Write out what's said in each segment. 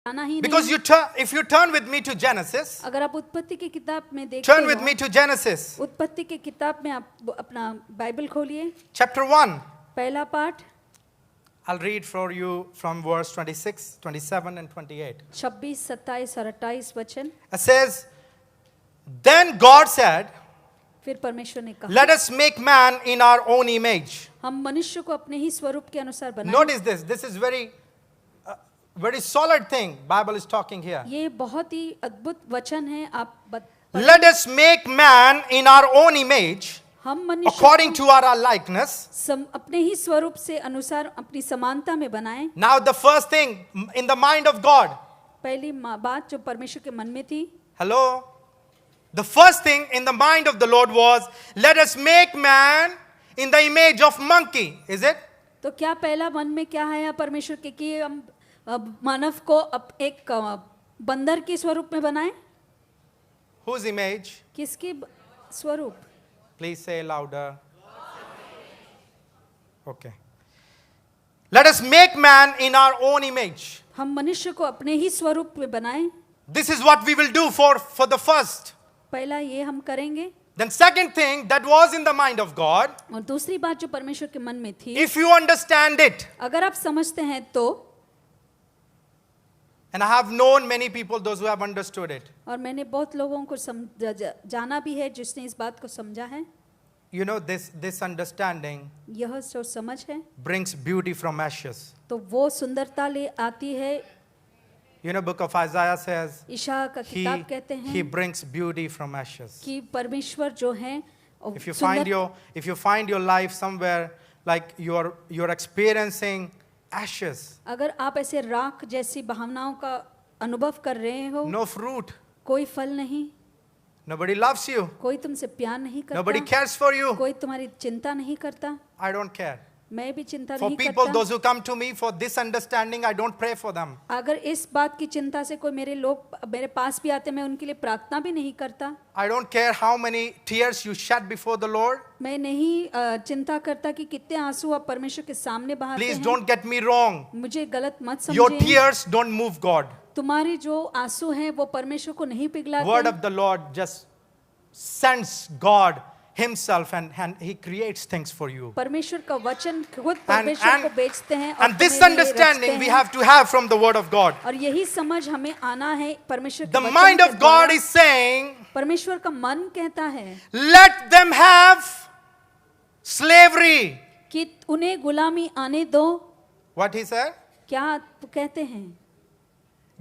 आना ही Because नहीं। if you turn with me to Genesis, अगर आप उत्पत्ति की किताब में देखते turn with हो, me to Genesis, उत्पत्ति की किताब में आप अपना बाइबल खोलिए, chapter 1. पहला पाठ, I'll read for you from verse 26, 27 and 28. 26, 27 और 28 वचन। It says, Then God said, फिर परमेश्वर ने कहा, Let us make man in our own image. हम मनुष्य को अपने ही स्वरूप के अनुसार बनाएं। Notice this. This is very solid thing Bible is talking here. ये बहुत ही अद्भुत वचन है। आप Let us make man in our own image, हम मनुष्य according को to our likeness. अपने ही स्वरूप से अनुसार अपनी समानता में बनाएं। Now the first thing in the mind of God. पहली बात जो परमेश्वर के मन में थी, Hello? The first thing in the mind of the Lord was, let us make man in the image of monkey. Is it? तो क्या पहला मन में क्या है परमेश्वर के कि हम मानव को एक बंदर के स्वरूप में बनाएं? Whose image? किसकी स्वरूप? Please say louder. Okay. Let us make man in our own image. हम मनुष्य को अपने ही स्वरूप में बनाएं। This is what we will do for the first. पहला ये हम करेंगे। Then second thing that was in the mind of God. और दूसरी बात जो परमेश्वर के मन में थी, If you understand it, अगर आप समझते हैं तो, and I have known many people, those who have understood it. और मैंने बहुत लोगों को जाना भी है जिसने इस बात को समझा है। You know, this understanding यह जो समझ है, brings beauty from ashes. तो वो सुंदरता ले आती है। You know, book of Isaiah says, Isha का किताब कहते he हैं brings beauty from ashes. कि परमेश्वर जो है, If you find your life somewhere like you're experiencing ashes, अगर आप ऐसे राख जैसी भावनाओं का अनुभव कर रहे हो, no fruit, कोई फल नहीं, nobody loves you, कोई तुमसे प्यार नहीं nobody करता, cares for you, कोई तुम्हारी चिंता नहीं करता, I don't care. मैं भी चिंता For नहीं people, करता। those who come to me for this understanding, I don't pray for them. अगर इस बात की चिंता से कोई मेरे पास भी आते, मैं उनके लिए प्रार्थना भी नहीं करता। I don't care how many tears you shed before the Lord. मैं नहीं चिंता करता कि कितने आंसू आप परमेश्वर के सामने बहाते Please हैं। don't get me wrong. मुझे गलत मत Your समझें। tears don't move God. तुम्हारी जो आंसू हैं वो परमेश्वर को नहीं पिघलाते। Word of the Lord just sends God Himself and He creates things for you. परमेश्वर का वचन खुद परमेश्वर को बेचते हैं और And this तुम्हारे लिए understanding रचते we हैं। have to have from the Word of God. और यही समझ हमें आना है परमेश्वर के The वचन mind के of God द्वारा। is saying, परमेश्वर का मन कहता है let them have slavery. कि उन्हें गुलामी आने दो। What He said? क्या कहते हैं?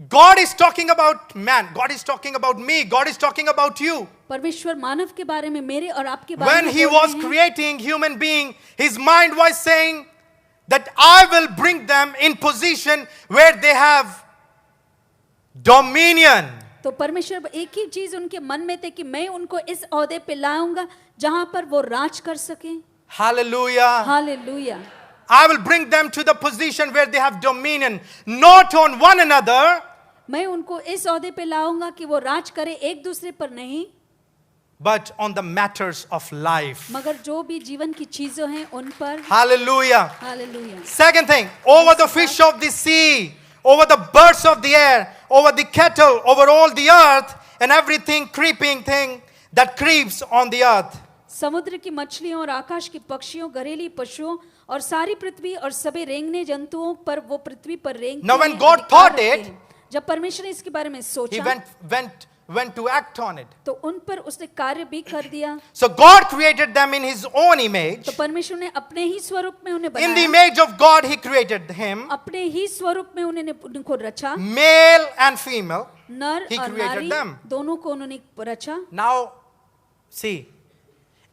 God is talking about man. God is talking about me. God is talking about you. परमेश्वर मानव के बारे में, मेरे और आपके बारे When में He बोल was रहे हैं। creating human being, His mind was saying that I will bring them in position where they have dominion. तो परमेश्वर एक ही चीज उनके मन में थे कि मैं उनको इस ओहदे पे लाऊंगा जहां पर वो राज कर सकें। Hallelujah. Hallelujah. I will bring them to the position where they have dominion, not on one another, मैं उनको इस ओहदे पे लाऊंगा कि वो राज करे एक दूसरे पर नहीं, but on the matters of life. मगर जो भी जीवन की चीजों हैं उन पर। Hallelujah. Hallelujah. Second thing, over the fish of the sea, over the birds of the air, over the cattle, over all the earth, and everything creeping thing that creeps on the earth. समुद्र की मछलियों और आकाश के पक्षियों, घरेलू पशुओं और सारी पृथ्वी और सभी रेंगने जंतुओं पर वो पृथ्वी पर रेंगते Now when हैं, God अधिकार thought रखते it, हैं। जब परमेश्वर ने इसके बारे में He सोचा went to act on it. तो उन पर उसने कार्य भी कर दिया। So God created them in His own image. तो परमेश्वर ने अपने ही स्वरूप में उन्हें In the बनाया, image of God He created him, अपने ही स्वरूप में उनको रचा, male and female. नर He और created नारी them. दोनों को उन्होंने रचा। Now, see,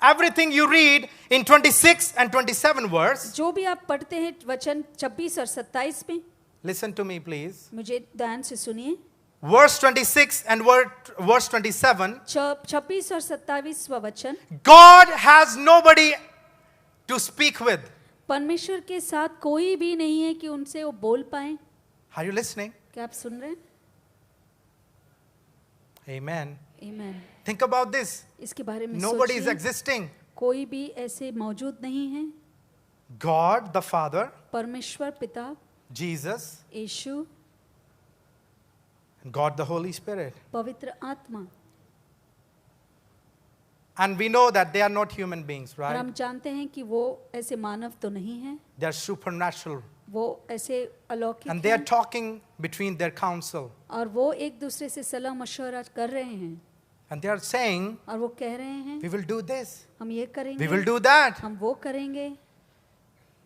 everything you read in 26 and 27 verse, जो भी आप पढ़ते हैं वचन 26 और 27 में, listen to me please. मुझे ध्यान से सुनिए। Verse 26 and verse 27, 26 और 27वां वचन, God has nobody to speak with. परमेश्वर के साथ कोई भी नहीं है कि उनसे वो बोल पाए। Are you listening? क्या आप सुन रहे हैं? Amen. आमीन। Think about this. इसके बारे में Nobody is सोचिए, existing. कोई भी ऐसे मौजूद नहीं है। God the Father, परमेश्वर पिता, Jesus, Yeshu God the Holy Spirit. पवित्र आत्मा। And we know that they are not human beings, और right? हम जानते हैं कि वो ऐसे मानव तो नहीं है, They are supernatural. वो ऐसे अलौकिक And they are हैं talking between their counsel. और वो एक दूसरे से सलाह मशवरा कर रहे हैं And they are saying, और वो कह रहे हैं we will do this, हम ये we will करेंगे, do that. हम वो करेंगे।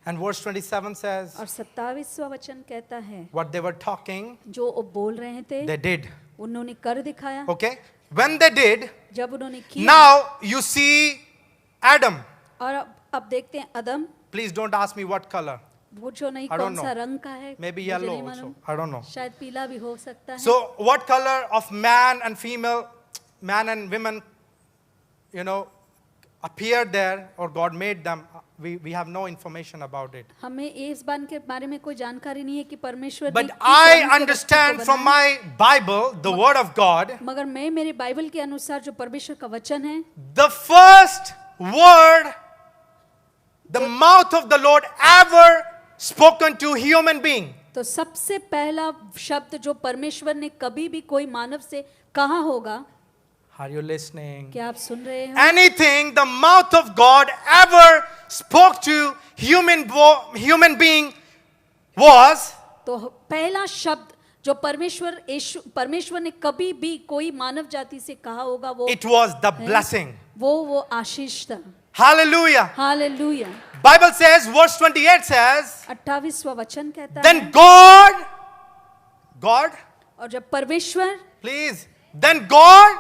And verse 27 says, और 27वां वचन कहता है what they were talking, जो वो बोल रहे थे they did. उन्होंने कर दिखाया। Okay? When they did, जब उन्होंने किया, now you see Adam. और अब देखते हैं अदम, Please don't ask me what color. वो जो नहीं I don't कौन सा know. रंग का है, Maybe मुझे yellow नहीं also. मालूम, I don't know. शायद पीला भी हो सकता है। So what color of man and female, man and women, appeared there, or God made them, we have no information about it. हमें इस बात के बारे में कोई जानकारी नहीं है कि परमेश्वर ने But किस I रंग के understand बच्चे को from बनाया। my Bible, the word of God, मगर मैं मेरे बाइबल के अनुसार जो परमेश्वर का वचन है, the first word the mouth of the Lord ever spoken to human being, तो सबसे पहला शब्द जो परमेश्वर ने कभी भी कोई मानव से कहा होगा, are you listening? क्या आप सुन रहे हो? Anything the mouth of God ever spoke to human being was तो पहला शब्द जो परमेश्वर ने कभी भी कोई मानव जाति से कहा होगा वो it was the blessing. वो आशीष था। Hallelujah. Hallelujah. Bible says, verse 28 says, 28वां वचन कहता है, then God, और जब परमेश्वर please, then God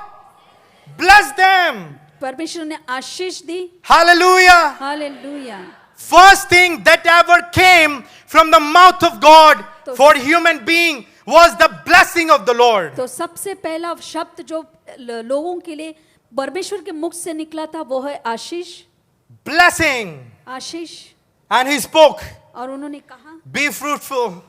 bless them. परमेश्वर ने आशीष दी। Hallelujah. Hallelujah. First thing that ever came from the mouth of God for human being was the blessing of the Lord. तो सबसे पहला शब्द जो लोगों के लिए परमेश्वर के मुख से निकला था वो है आशीष। Blessing. Ashish. And he spoke, और उन्होंने कहा be fruitful,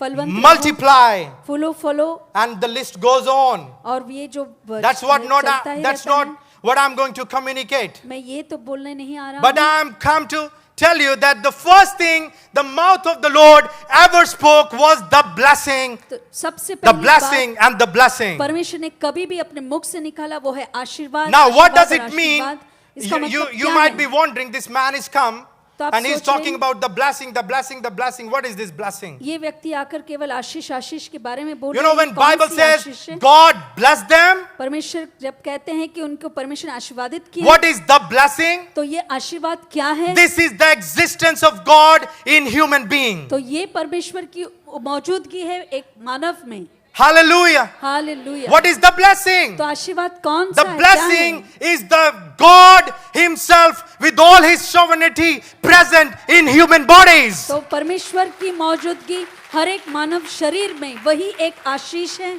फलवंत रहो, multiply, फूलो and the list goes on. और ये जो That's what चलता ही that's रहता है। not what I'm going to communicate. मैं ये तो बोलने नहीं आ रहा But हूँ, I'm come to tell you that the first thing the mouth of the Lord ever spoke was the blessing, तो सबसे the पहली blessing and the blessing. बात परमेश्वर ने कभी भी अपने मुख से निकाला वो है आशीर्वाद। Now what does आशीर्वाद it और mean? आशीर्वाद। इसका मतलब You क्या might है? be wondering, this man is come तो आप and he's सोच talking रहे हैं, about the blessing, the blessing, the blessing. What is this blessing? ये व्यक्ति आकर केवल आशीष के बारे में बोल You रहे know, हैं, when कौन Bible सी says आशीष है? God bless them, परमेश्वर जब कहते हैं कि उनको परमेश्वर ने आशीर्वादित किया, what is the blessing? तो ये आशीर्वाद क्या है? This is the existence of God in human being. तो ये परमेश्वर की मौजूदगी है एक मानव में। Hallelujah. Hallelujah. What is the blessing? तो आशीर्वाद कौन The सा है? क्या blessing है? is the God himself with all his sovereignty present in human bodies. तो परमेश्वर की मौजूदगी हर एक मानव शरीर में वही एक आशीष है।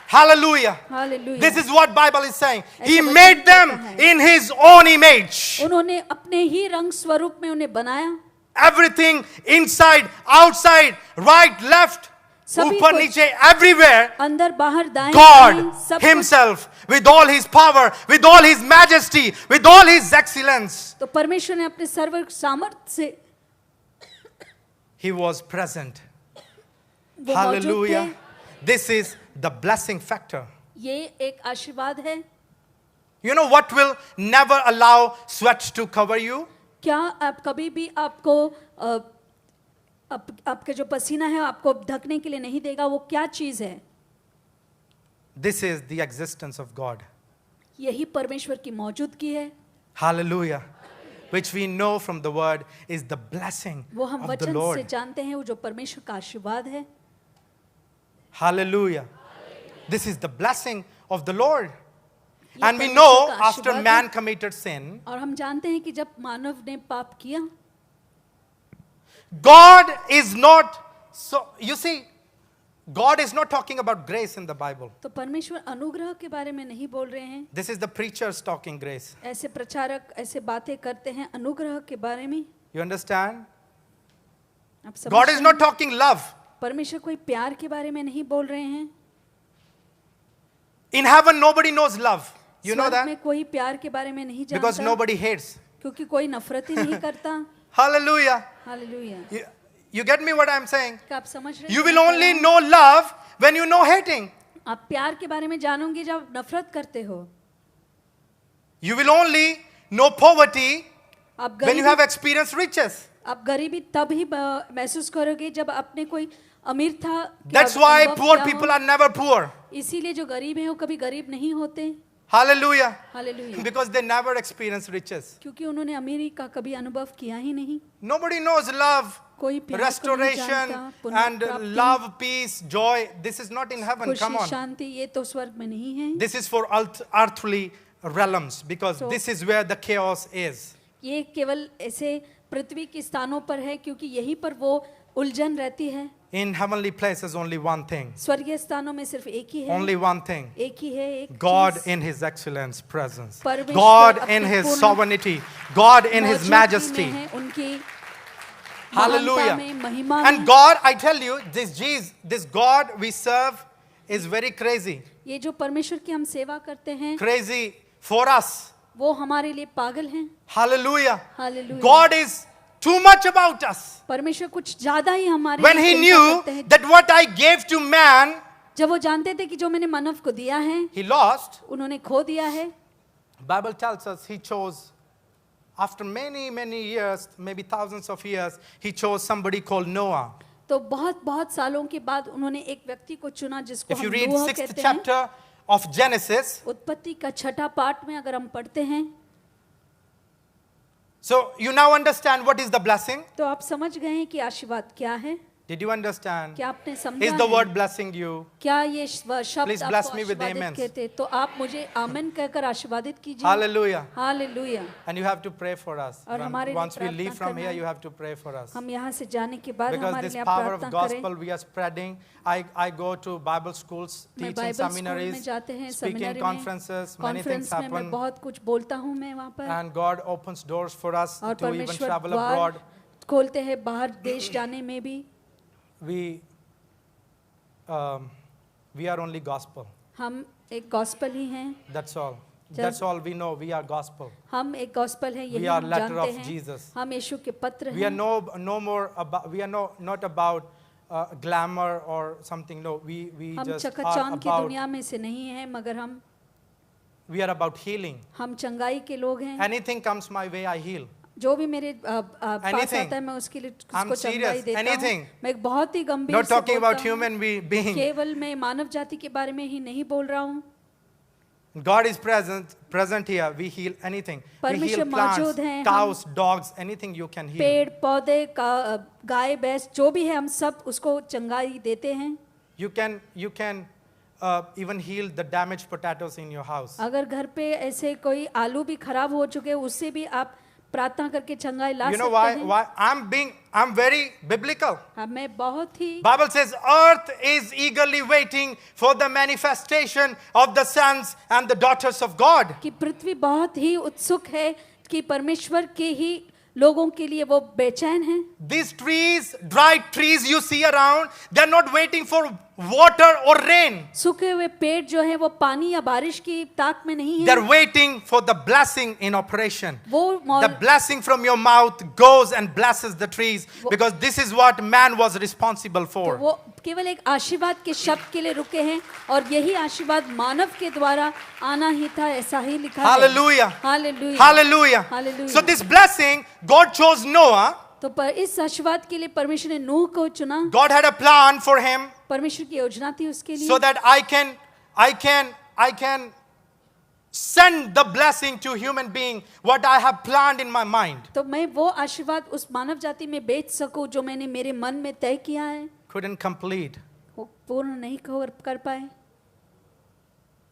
Hallelujah. Hallelujah. This is what Bible is saying. He ऐसा वचन made them कहता है। in his own image. उन्होंने अपने ही रंग स्वरूप में उन्हें बनाया। Everything inside, outside, right, left, सभी ऊपर कुछ, नीचे, everywhere. अंदर बाहर दाएं God बाएं, सब कुछ। himself with all his power, with all his majesty, with all his excellence. तो परमेश्वर ने अपने सर्व सामर्थ्य से He was present. वो मौजूद Hallelujah. थे। This is the blessing factor. ये एक आशीर्वाद है। You know what will never allow sweat to cover you? क्या आप कभी भी आपको आपके जो पसीना है आपको ढकने के लिए नहीं देगा, वो क्या चीज है? This is the existence of God. यही परमेश्वर की मौजूदगी है। Hallelujah. Which we know from the word is the blessing वो हम of the वचन से Lord. जानते हैं वो जो परमेश्वर का आशीर्वाद है। Hallelujah. This is the blessing of the Lord. ये And we परमेश्वर know का after आशीर्वाद man है। committed sin, और हम जानते हैं कि जब मानव ने पाप किया, God is not, so you see, God is not talking about grace in the Bible. तो परमेश्वर अनुग्रह के बारे में नहीं बोल रहे हैं। This is the preachers talking grace. ऐसे प्रचारक ऐसे बातें करते हैं अनुग्रह के बारे में। You understand? आप समझ God रहे is हैं? not talking love. परमेश्वर कोई प्यार के बारे में नहीं बोल रहे हैं। In heaven, nobody knows love. You know स्वर्ग that? में कोई प्यार के बारे में नहीं Because जानता, nobody hates. क्योंकि कोई नफरत ही नहीं करता। Hallelujah. Hallelujah. You get me what I'm saying? क्या आप समझ रहे हैं? You will only know love when you know hating. आप प्यार के बारे में जानोगे जब आप नफरत करते हो. You will only know poverty आप when you गरीबी have experienced riches. आप गरीबी तब ही महसूस करोगे जब आपने कोई अमीर था कि That's आप why अनुभव poor किया हो. people are never poor. इसीलिए जो गरीब हैं वो कभी गरीब नहीं होते. Hallelujah. Hallelujah. Because they never experienced riches. क्योंकि उन्होंने अमीरी का कभी अनुभव किया ही नहीं. Nobody knows love, कोई प्यार को नहीं restoration, जानता, and पुनर्प्राप्ति, love, peace, joy. This is not in heaven. Come खुशी on. शांति ये तो स्वर्ग में नहीं है. This is for earthly realms because So- this is where the chaos is. ये केवल ऐसे पृथ्वी के स्थानों पर है क्योंकि यहीं पर वो उलझन रहती है. In heavenly places, only one thing. स्वर्गीय स्थानों में सिर्फ एक ही है. Only one thing. एक ही है. एक God cheese. in His excellence presence. परमेश्वर God अपनी in His पूर्ण sovereignty. God in His मौजूदगी majesty. में है, उनकी Hallelujah. महानता में, महिमा And में. God, I tell you, this God we serve is very crazy. ये जो परमेश्वर की हम सेवा करते हैं Crazy for us. वो हमारे लिए पागल हैं. Hallelujah. Hallelujah. God is too much about us. परमेश्वर कुछ ज्यादा ही हमारे When लिए He चिंता knew करते हैं. that what I gave to man, जब वो जानते थे कि जो मैंने मानव को दिया है He lost. उन्होंने खो दिया है. Bible tells us He chose, after many years, maybe thousands of years, He chose somebody called Noah. तो बहुत बहुत सालों के बाद उन्होंने एक व्यक्ति को चुना जिसको If you हम read नूह 6th कहते हैं. chapter of Genesis, उत्पत्ति का 6ठा पाठ में अगर हम पढ़ते हैं so you now understand what is the blessing. तो आप समझ गए हैं कि आशीर्वाद क्या है. Did you understand? क्या आपने समझा Is the है? word blessing you? क्या ये शब्द Please bless आपको me with आशीर्वादित amens. कहते तो आप मुझे आमेन कहकर आशीर्वादित कीजिए. Hallelujah. Hallelujah. And you have to pray for us. और हमारे लिए Once we प्रार्थना leave from करना here, है. you have to pray for us. हम यहाँ से जाने के बाद Because हमारे this लिए आप power of प्रार्थना gospel करें. we are spreading. I go to Bible schools, मैं teach in बाइबल स्कूल में seminaries, जाते हैं, speak in सेमिनरी में, conferences, many things कॉन्फ्रेंस में मैं happen. बहुत कुछ बोलता हूँ मैं वहाँ पर. And God opens doors for us और to even परमेश्वर travel द्वार abroad. खोलते हैं बाहर देश जाने में भी. We are only gospel. हम एक गॉस्पल ही हैं. That's all. Just- That's all we know. We are gospel. हम एक गॉस्पल हैं, यही We are हम letter जानते of हैं. Jesus. हम यीशु के पत्र We are हैं. no more about. We are not about glamour or something. No, we हम just are चकाचौंध की about. दुनिया में से नहीं हैं मगर We are about healing. हम चंगाई के लोग हैं. Anything comes my way, I heal. जो भी मेरे पास Anything. आता है मैं उसके लिए I'm उसको चंगाई serious. देता Anything. हूँ. मैं एक बहुत ही गंभीर Not से talking बोलता about हूँ. human being. केवल मैं मानव जाति के बारे में ही नहीं बोल रहा हूँ. God is present here. We heal anything. We heal परमेश्वर plants, मौजूद हैं. cows, dogs, anything you can heal. पेड़ पौधे गाय भैंस जो भी है हम सब उसको चंगाई देते हैं. You can even heal the damaged potatoes in your house. अगर घर पे ऐसे कोई आलू भी खराब हो चुके उससे भी आप प्रार्थना करके चंगाई ला You know सकते हैं. why? I'm very biblical. मैं बहुत ही Bible says earth is eagerly waiting for the manifestation of the sons and the daughters of God. कि पृथ्वी बहुत ही उत्सुक है कि परमेश्वर के ही लोगों के लिए वो बेचैन है. These trees, dry trees you see around, they're not waiting for water or rain. सूखे हुए पेड़ जो है वो पानी या बारिश की ताक में नहीं They're है. waiting for the blessing in operation. वो The blessing from your mouth goes and blesses the trees because this is what man was responsible तो for. वो केवल एक आशीर्वाद के शब्द के लिए रुके हैं और यही आशीर्वाद मानव के द्वारा आना ही था. ऐसा ही लिखा है. Hallelujah. Hallelujah. Hallelujah. Hallelujah. So this blessing, God chose Noah. तो पर इस आशीर्वाद के लिए परमेश्वर ने नूह को चुना. God had a plan for him परमेश्वर की योजना थी उसके लिए. so that I can send the blessing to human being what I have planned in my mind. तो मैं वो आशीर्वाद उस मानव जाति में बेच सकूं जो मैंने मेरे मन में तय किया है. Couldn't complete. वो पूर्ण नहीं कर पाए.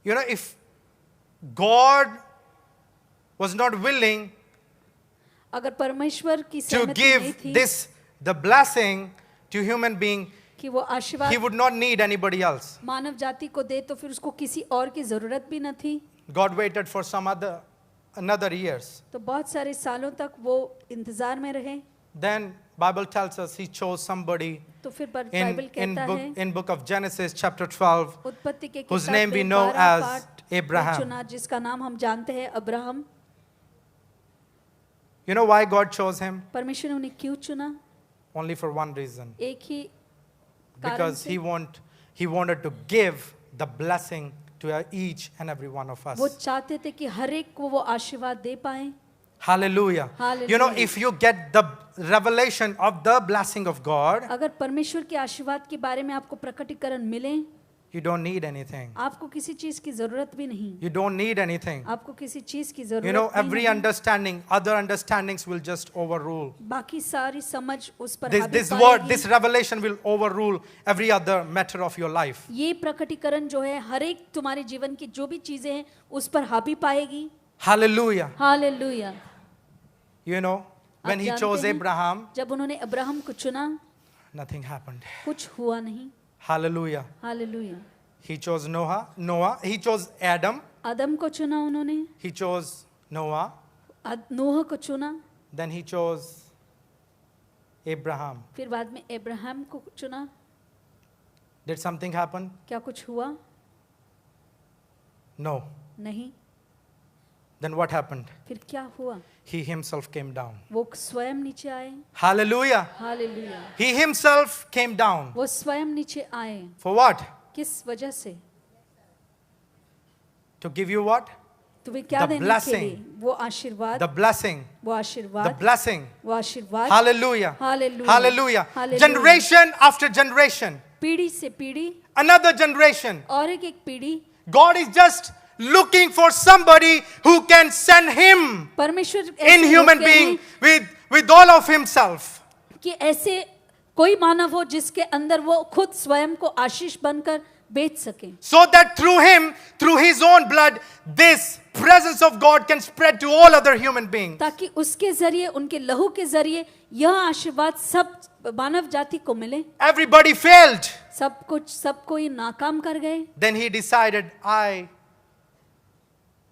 You know, if God was not willing अगर परमेश्वर की to सहमति नहीं give थी the blessing to human being, कि वो आशीर्वाद he would not need anybody else. मानव जाति को दे तो फिर उसको किसी और की जरूरत भी न थी. God waited for another years. तो बहुत सारे सालों तक वो इंतजार में रहे. Then Bible tells us he chose somebody तो फिर बाइबल कहता है in book of Genesis chapter 12 उत्पत्ति के whose किताब name we में know 12 as पाठ Abraham. चुना जिसका नाम हम जानते हैं Abraham. You know why God chose him? परमेश्वर ने उन्हें क्यों चुना? only for one reason. एक ही कारण Because से he wanted to give the blessing to each and every one of us. वो चाहते थे कि हर एक को वो आशीर्वाद दे पाए. Hallelujah. Hallelujah. You know, if you get the revelation of the blessing of God, अगर परमेश्वर के आशीर्वाद के बारे में आपको प्रकटीकरण मिले, you don't need anything. आपको किसी चीज की जरूरत भी नहीं. You don't need anything. आपको किसी चीज की You जरूरत know, भी every नहीं. understanding, other understandings will just overrule. बाकी सारी समझ उस पर This, हावी this word, पाएगी. this revelation will overrule every other matter of your life. ये प्रकटीकरण जो है हर एक तुम्हारे जीवन की जो भी चीजें हैं उस पर हावी पाएगी. Hallelujah. Hallelujah. You know, when आप he जानते chose हैं, Abraham, जब उन्होंने अब्राहम को चुना, nothing happened. कुछ हुआ नहीं. Hallelujah. Hallelujah. He chose Noah. He chose Adam. आदम को चुना उन्होंने, He chose Noah. नूह को चुना, Then he chose Abraham. फिर बाद में अब्राहम को चुना. Did something happen? क्या कुछ हुआ? No. नहीं. Then what happened? फिर क्या हुआ? He himself came down. वो स्वयं नीचे आए. Hallelujah. Hallelujah. He himself came down. वो स्वयं नीचे आए. For what? किस वजह से? To give you what? तुम्हें क्या The देने के blessing. लिए? वो आशीर्वाद. The blessing. वो The आशीर्वाद. blessing. वो आशीर्वाद. Hallelujah. Hallelujah. Hallelujah. Hallelujah. Generation after generation. पीढ़ी से पीढ़ी, Another generation. और एक पीढ़ी. God is just looking for somebody who can send him परमेश्वर in ऐसे human होते being हैं with all of himself. कि ऐसे कोई मानव हो जिसके अंदर वो खुद स्वयं को आशीष बनकर बेच सके, So that through him, through his own blood, this presence of God can spread to all other human beings. ताकि उसके जरिए, उनके लहू के जरिए यह आशीर्वाद सब मानव जाति को मिले. Everybody failed. सब कोई नाकाम कर गए. Then he decided, I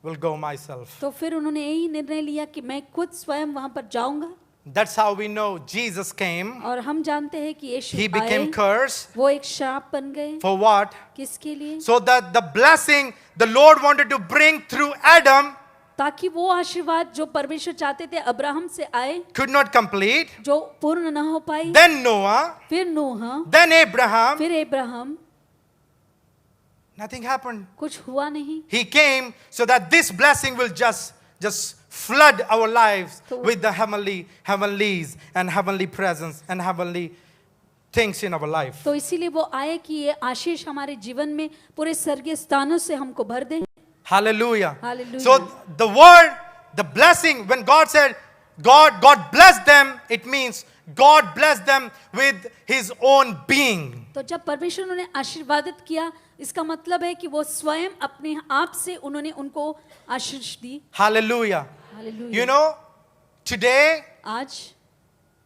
will go myself. तो फिर उन्होंने यही निर्णय लिया कि मैं खुद स्वयं वहां पर जाऊंगा. That's how we know Jesus came. और हम जानते हैं कि यीशु He आए, became cursed. वो एक शाप बन गए. For what? किसके लिए? So that the blessing the Lord wanted to bring through Adam ताकि वो आशीर्वाद जो परमेश्वर चाहते थे अब्राहम से आए, could not complete. जो पूर्ण न हो पाई. Then Noah, फिर नूह, then Abraham. फिर अब्राहम. Nothing happened. कुछ हुआ नहीं. He came so that this blessing will just flood our lives So- with the heavenlies and heavenly presence and heavenly things in our life. तो इसीलिए वो आए कि ये आशीष हमारे जीवन में पूरे स्वर्गीय स्थानों से हमको भर दे. Hallelujah. Hallelujah. So the word, the blessing, when God said, God blessed them, it means God blessed them with his own being. तो जब परमेश्वर उन्होंने आशीर्वादित किया, इसका मतलब है कि वो स्वयं अपने आप से उन्होंने उनको आशीष दी. Hallelujah. Hallelujah. You know, today, आज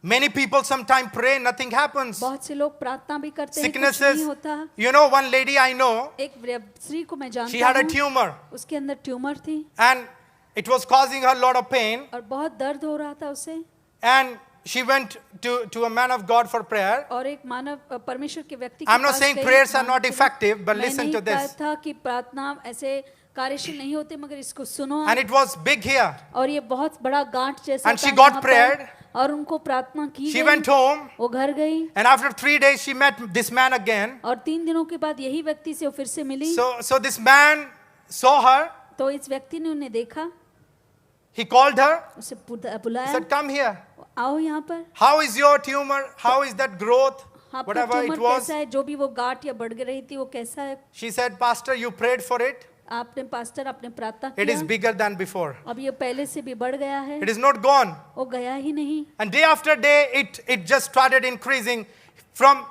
many people sometimes pray, nothing happens. बहुत से लोग प्रार्थना भी करते हैं, कुछ Sicknesses. नहीं होता. You know, one lady I know, एक स्त्री को मैं she जानता had a हूँ, tumor उसके अंदर ट्यूमर थी and it was causing her a lot of pain. और बहुत दर्द हो रहा था उसे. And she went to a man of God for prayer. और एक मानव परमेश्वर के व्यक्ति के I'm not पास saying गई. prayers are not मानव के- effective, but मैं listen नहीं to this. कहा था कि प्रार्थना ऐसे कार्यशील नहीं होते, मगर इसको सुनो. And it was big here. और ये बहुत बड़ा गांठ जैसा And था she got यहाँ पर. prayed. और उनको प्रार्थना की She गई. went home, वो घर गई and after 3 days she met this man again. और 3 दिनों के बाद यही व्यक्ति से वो फिर से मिली. So this man saw her. तो इस व्यक्ति ने उन्हें देखा, He called her. उसे He बुलाया, said, "Come here. आओ यहाँ पर. How is your tumor? How is that growth? हाँ, Whatever ट्यूमर it was." कैसा है, जो भी वो गांठ या बढ़ रही थी वो कैसा है. She said, "Pastor, you prayed for it. आपने पास्टर आपने प्रार्थना It is किया, bigger than before. अब ये पहले से भी बढ़ गया है. It is not gone." वो गया ही नहीं. And day after day, it just started increasing from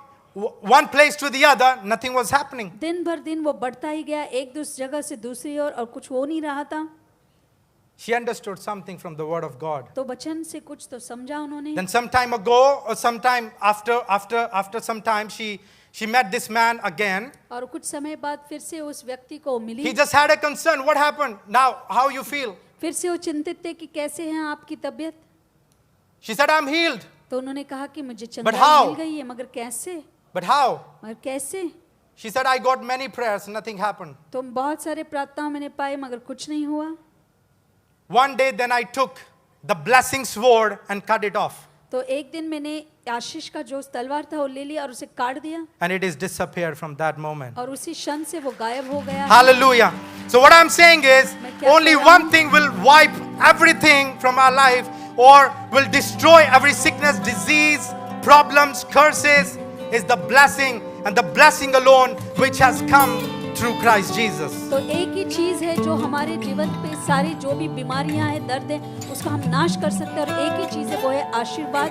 one place to the other. Nothing was happening. दिन भर दिन वो बढ़ता ही गया, एक दूसरी जगह से दूसरी ओर, और कुछ हो नहीं रहा था. She understood something from the word of God. तो वचन से कुछ तो समझा उन्होंने. Then some time ago, or sometime after some time, she met this man again. और कुछ समय बाद फिर से उस व्यक्ति को मिली. He just had a concern. What happened? Now, how you feel? फिर से वो चिंतित थे कि कैसे हैं आपकी तबीयत. She said, "I'm healed." तो उन्होंने कहा कि मुझे But चंगाई how? मिल गई है, मगर कैसे? But how? मगर कैसे? She said, "I got many prayers. Nothing happened." तो बहुत सारे प्रार्थना मैंने पाए, मगर कुछ नहीं हुआ. One day, then I took the blessing sword and cut it off. तो एक दिन मैंने आशीष का जो तलवार था वो ले लिया और उसे काट दिया and it is disappeared from that moment. और उसी क्षण से वो गायब हो गया। Hallelujah. So what I'm saying is, मैं क्या only कह रहा one thing will wipe everything from our life or will destroy every sickness, disease, problems, curses is the blessing, and the blessing alone which has come through Christ Jesus. तो एक ही चीज है जो हमारे जीवन पे सारी जो भी बीमारियां हैं, दर्द है, उसका हम नाश कर सकते हैं और एक ही चीज है वो है आशीर्वाद